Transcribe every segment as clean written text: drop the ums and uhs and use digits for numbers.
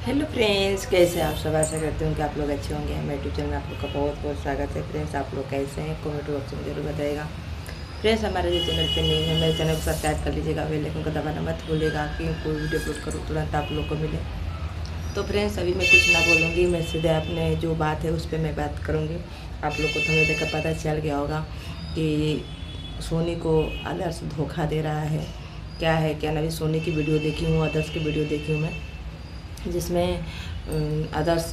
Hello friends, कैसे हैं आप सब। आशा करती हूँ कि आप लोग अच्छे होंगे। मेरे यूट्यूब चैनल में आप लोग का बहुत बहुत स्वागत है। फ्रेंड्स, आप लोग कैसे हैं कमेंट बॉक्स में जरूर बताइएगा। फ्रेंड्स, हमारे जो चैनल पे नहीं है, मेरे चैनल को सब्सक्राइब कर लीजिएगा, बेल आइकन को दबाना मत भूलिएगा कि कोई वीडियो अपलोड करूँ तुरंत आप लोग को मिले। तो फ्रेंड्स, अभी मैं कुछ ना बोलूँगी, मैं सीधे अपने जो बात है उस पर मैं बात करूँगी। आप लोग को तो हमें देखकर पता चल गया होगा कि सोनी को आदर्श धोखा दे रहा है। क्या है क्या नहीं, सोनी की वीडियो देखी हूँ, आदर्श की वीडियो देखी हूँ मैं, जिसमें आदर्श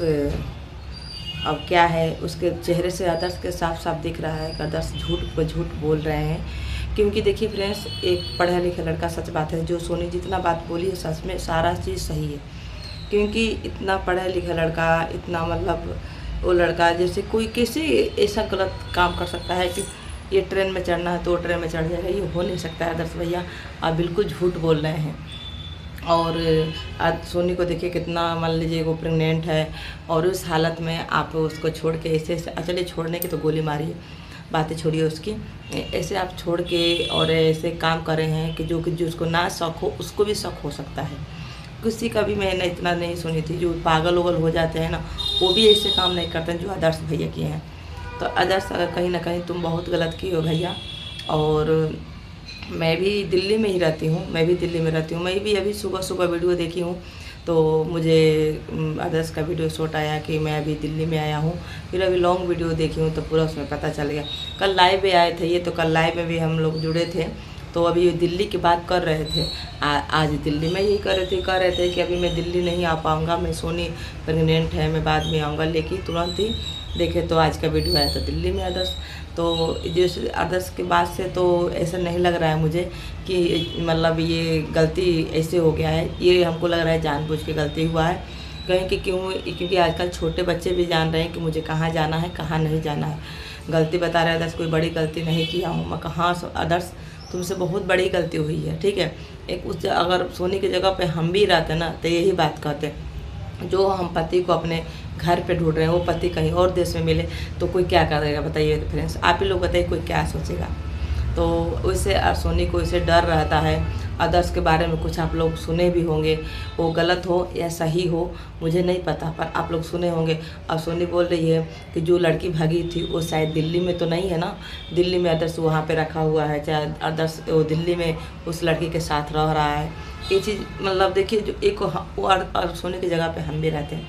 अब क्या है, उसके चेहरे से आदर्श के साफ साफ दिख रहा है कि आदर्श झूठ पर झूठ बोल रहे हैं। क्योंकि देखिए फ्रेंड्स, एक पढ़ा लिखा लड़का, सच बात है, जो सोनी जितना बात बोली है सच में सारा चीज़ सही है। क्योंकि इतना पढ़ा लिखा लड़का, इतना मतलब वो लड़का, जैसे कोई कैसे ऐसा गलत काम कर सकता है कि ये ट्रेन में चढ़ना है तो ट्रेन में चढ़ जाएगा। ये हो नहीं सकता है आदर्श भैया, आप बिल्कुल झूठ बोल रहे हैं। और आज सोनी को देखिए कितना, मान लीजिए वो प्रेग्नेंट है और उस हालत में आप उसको छोड़ के ऐसे चलिए, छोड़ने की तो गोली मारिए, बातें छोड़िए उसकी, ऐसे आप छोड़ के और ऐसे काम कर रहे हैं कि जो उसको ना शक हो उसको भी शक हो सकता है। किसी का भी मैंने इतना नहीं सुनी थी, जो पागल उगल हो जाते हैं ना, वो भी ऐसे काम नहीं करते हैं जो आदर्श भैया किए हैं। तो आदर्श, कहीं ना कहीं तुम बहुत गलत किए हो भैया। और मैं भी दिल्ली में ही रहती हूँ, मैं भी अभी सुबह सुबह वीडियो देखी हूँ, तो मुझे आदर्श का वीडियो शॉट आया कि मैं अभी दिल्ली में आया हूँ। फिर अभी लॉन्ग वीडियो देखी हूँ तो पूरा उसमें पता चल गया। कल लाइव में आए थे ये, तो कल लाइव में भी हम लोग जुड़े थे। तो अभी ये दिल्ली की बात कर रहे थे, आज दिल्ली में यही कह रहे थे कि अभी मैं दिल्ली नहीं आ पाऊँगा, मैं सोनी प्रेग्नेंट है, मैं बाद में आऊँगा। लेकिन तुरंत ही देखे तो आज का वीडियो आया था दिल्ली में आदर्श। तो जैसे आदर्श के बाद से तो ऐसा नहीं लग रहा है मुझे कि मतलब ये गलती ऐसे हो गया है। ये हमको लग रहा है जानबूझ के गलती हुआ है कहीं कि क्योंकि आजकल छोटे बच्चे भी जान रहे हैं कि मुझे कहाँ जाना है, कहाँ नहीं जाना है। गलती बता रहे आदर्श, कोई बड़ी गलती नहीं किया हूँ मैं। कहाँ आदर्श, तुमसे बहुत बड़ी गलती हुई है, ठीक है। एक उस अगर सोनी की जगह पे हम भी रहते ना तो यही बात कहते, जो हम पति को अपने घर पे ढूंढ रहे हैं वो पति कहीं और देश में मिले तो कोई क्या करेगा बताइए फ्रेंड्स, आप ही लोग बताइए, कोई क्या सोचेगा। तो वैसे सोनी को इसे डर रहता है। आदर्श के बारे में कुछ आप लोग सुने भी होंगे, वो गलत हो या सही हो मुझे नहीं पता, पर आप लोग सुने होंगे। अब सोनी बोल रही है कि जो लड़की भागी थी वो शायद दिल्ली में तो नहीं है ना, दिल्ली में आदर्श वहाँ पे रखा हुआ है, चाहे आदर्श वो दिल्ली में उस लड़की के साथ रह रहा है। ये चीज़ मतलब देखिए, जो एक वो और सोनी की जगह पे हम भी रहते हैं,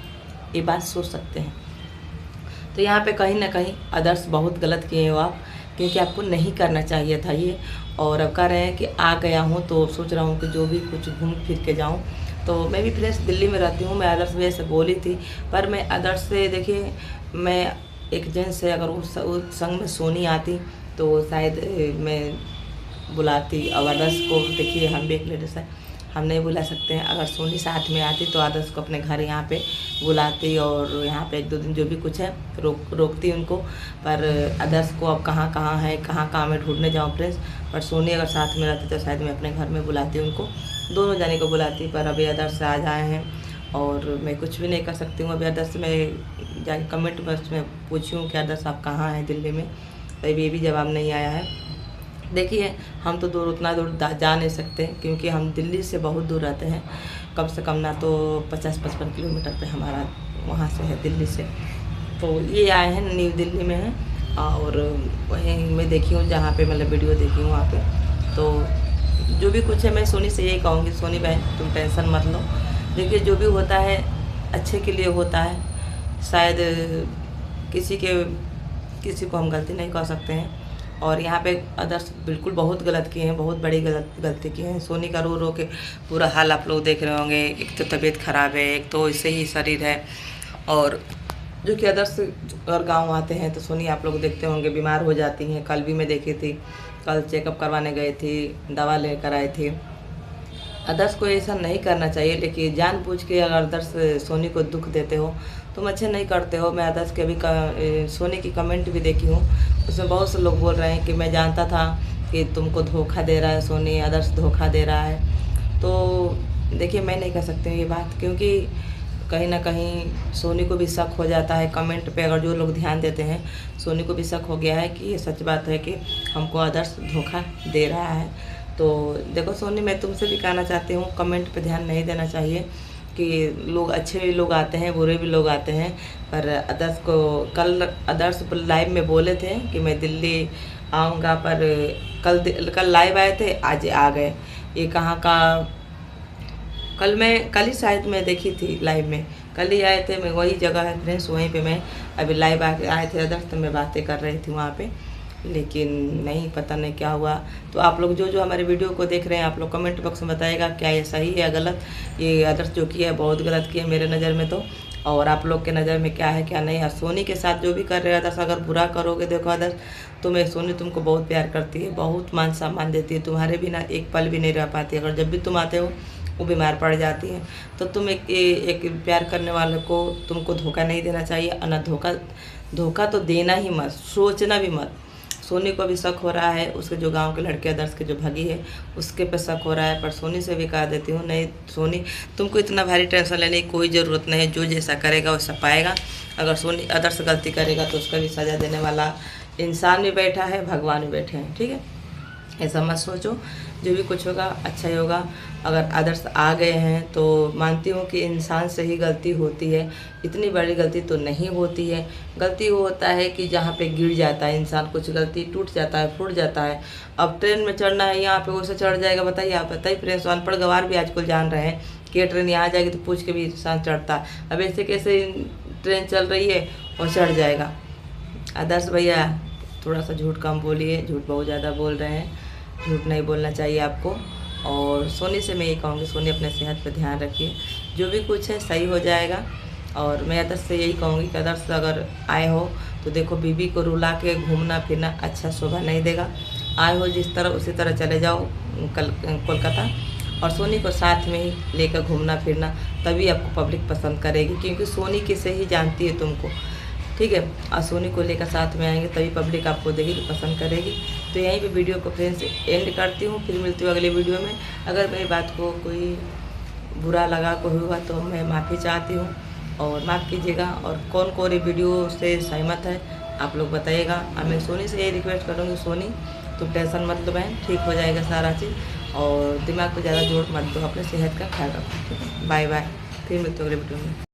ये बात सोच सकते हैं। तो यहाँ पे कहीं ना कहीं आदर्श बहुत गलत किए हो आप, क्योंकि आपको नहीं करना चाहिए था ये। और अब कह रहे हैं कि आ गया हूँ तो सोच रहा हूँ कि जो भी कुछ घूम फिर के जाऊँ। तो मैं भी फ्रेंड्स दिल्ली में रहती हूँ, मैं आदर्श भैया से बोली थी, पर मैं आदर्श से देखिए, मैं एक जेंट्स से अगर उस संग में सोनी आती तो शायद मैं बुलाती। और आदर्श को देखिए, हम भी एक लेडीज है, हम नहीं बुला सकते हैं। अगर सोनी साथ में आती तो आदर्श को अपने घर यहाँ पे बुलाती और यहाँ पे एक दो दिन जो भी कुछ है रोकती उनको। पर आदर्श को अब कहाँ कहाँ है, कहाँ मैं ढूंढने जाऊँ फ्रेंड्स। पर सोनी अगर साथ में रहती तो शायद मैं अपने घर में बुलाती उनको, दोनों जाने को बुलाती। पर अभी आदर्श आज आए हैं और मैं कुछ भी नहीं कर सकती हूँ। अभी आदर्श में जाके कमेंट बॉक्स में पूछी हूँ कि आदर्श आप कहाँ हैं दिल्ली में, तो अभी ये भी जवाब नहीं आया है। देखिए, हम तो दूर उतना दूर जा नहीं सकते, क्योंकि हम दिल्ली से बहुत दूर रहते हैं, कम से कम ना तो 50-55 किलोमीटर पे हमारा वहाँ से है दिल्ली से। तो ये आए हैं, न्यू दिल्ली में हैं और वहीं मैं देखी हूँ जहाँ पे मतलब वीडियो देखी हूँ वहाँ पे। तो जो भी कुछ है मैं सोनी से यही कहूँगी, सोनी बहन तुम टेंशन मत लो। देखिए, जो भी होता है अच्छे के लिए होता है। शायद किसी को हम गलती नहीं कर सकते हैं। और यहाँ पे आदर्श बिल्कुल बहुत गलत किए हैं, बहुत बड़ी गलती की है। सोनी का रो रो के पूरा हाल आप लोग देख रहे होंगे। एक तो तबीयत ख़राब है, एक तो इससे ही शरीर है। और जो कि आदर्श अगर गांव आते हैं तो सोनी आप लोग देखते होंगे बीमार हो जाती हैं। कल भी मैं देखी थी, कल चेकअप करवाने गए थी, दवा लेकर आए थे। आदर्श को ऐसा नहीं करना चाहिए, लेकिन जानबूझ के अगर आदर्श सोनी को दुख देते हो तुम अच्छे नहीं करते हो। मैं आदर्श के अभी सोनी की कमेंट भी देखी हूँ, उसमें बहुत से लोग बोल रहे हैं कि मैं जानता था कि तुमको धोखा दे रहा है सोनी, आदर्श धोखा दे रहा है। तो देखिए, मैं नहीं कह सकती हूँ ये बात, क्योंकि कहीं ना कहीं सोनी को भी शक हो जाता है। कमेंट पे अगर जो लोग ध्यान देते हैं, सोनी को भी शक हो गया है कि ये सच बात है कि हमको आदर्श धोखा दे रहा है। तो देखो सोनी, मैं तुमसे भी कहना चाहती हूँ, कमेंट पे ध्यान नहीं देना चाहिए। कि लोग अच्छे भी लोग आते हैं, बुरे भी लोग आते हैं। पर आदर्श को कल आदर्श लाइव में बोले थे कि मैं दिल्ली आऊँगा, पर कल लाइव आए थे, आज आ गए। ये कहाँ का, कल ही शायद मैं देखी थी लाइव में, कल ही आए थे। मैं वही जगह है फ्रेंड्स, वहीं पे मैं अभी लाइव आए थे आदर्श, तो मैं बातें कर रही थी वहाँ पे, लेकिन नहीं, पता नहीं क्या हुआ। तो आप लोग जो हमारे वीडियो को देख रहे हैं, आप लोग कमेंट बॉक्स में बताइएगा क्या ये सही है या गलत। ये आदर्श जो किया है बहुत गलत किया मेरे नज़र में तो, और आप लोग के नज़र में क्या है क्या नहीं है। सोनी के साथ जो भी कर रहे हैं आदर्श, अगर बुरा करोगे, देखो आदर्श तुम्हें सोनी तुमको बहुत प्यार करती है, बहुत मान सम्मान देती है, तुम्हारे बिना एक पल भी नहीं रह पाती। अगर जब भी तुम आते हो वो बीमार पड़ जाती है। तो तुम एक प्यार करने वाले को तुमको धोखा नहीं देना चाहिए, और ना धोखा तो देना ही मत, सोचना भी मत। सोनी को भी शक हो रहा है, उसके जो गांव के लड़के आदर्श के जो भगी है उसके पे शक हो रहा है, पर सोनी से भी कह देती हूँ, नहीं सोनी तुमको इतना भारी टेंशन लेने की कोई ज़रूरत नहीं है। जो जैसा करेगा वैसा पाएगा। अगर सोनी आदर्श गलती करेगा तो उसका भी सज़ा देने वाला इंसान भी बैठा है, भगवान भी बैठे हैं, ठीक है। ऐसा मत सोचो, जो भी कुछ होगा अच्छा ही होगा। अगर आदर्श आ गए हैं तो मानती हूँ कि इंसान से ही गलती होती है, इतनी बड़ी गलती तो नहीं होती है। गलती वो होता है कि जहाँ पे गिर जाता है इंसान, कुछ गलती टूट जाता है, फूट जाता है। अब ट्रेन में चढ़ना है, यहाँ पे वैसे चढ़ जाएगा, बताइए आप, बताइए फ्रेंड्स। अनपढ़ गवार भी आजकल जान रहे हैं कि ट्रेन यहाँ जाएगी तो पूछ के भी इंसान चढ़ता है। अब ऐसे कैसे ट्रेन चल रही है और चढ़ जाएगा। आदर्श भैया थोड़ा सा झूठ कम बोलिए, झूठ बहुत ज़्यादा बोल रहे हैं, झूठ नहीं बोलना चाहिए आपको। और सोनी से मैं ये कहूँगी, सोनी अपने सेहत पे ध्यान रखिए, जो भी कुछ है सही हो जाएगा। और मैं आदर्श से यही कहूँगी कि आदर्श अगर आए हो तो देखो, बीबी को रुला के घूमना फिरना अच्छा शोभा नहीं देगा। आए हो जिस तरह उसी तरह चले जाओ कोलकाता, और सोनी को साथ में ही लेकर घूमना फिरना, तभी आपको पब्लिक पसंद करेगी, क्योंकि सोनी किसे ही जानती है तुमको, ठीक है। और सोनी को लेकर साथ में आएंगे तभी पब्लिक आपको देखेगी, पसंद करेगी। तो यहीं पे वीडियो को फ्रेंड्स एंड करती हूँ, फिर मिलती हूँ अगले वीडियो में। अगर मेरी बात को कोई बुरा लगा, कोई हुआ तो मैं माफ़ी चाहती हूँ, और माफ़ कीजिएगा। और कौन कौन ये वीडियो से सहमत है आप लोग बताइएगा। और मैं सोनी से यही रिक्वेस्ट करूँगी, सोनी तुम टेंशन मत लो बहन, ठीक हो जाएगा सारा चीज़, और दिमाग पर ज़्यादा जोर मत दो, अपने सेहत का ख्याल रखो, ठीक है। बाय बाय, फिर मिलते हैं अगले वीडियो में।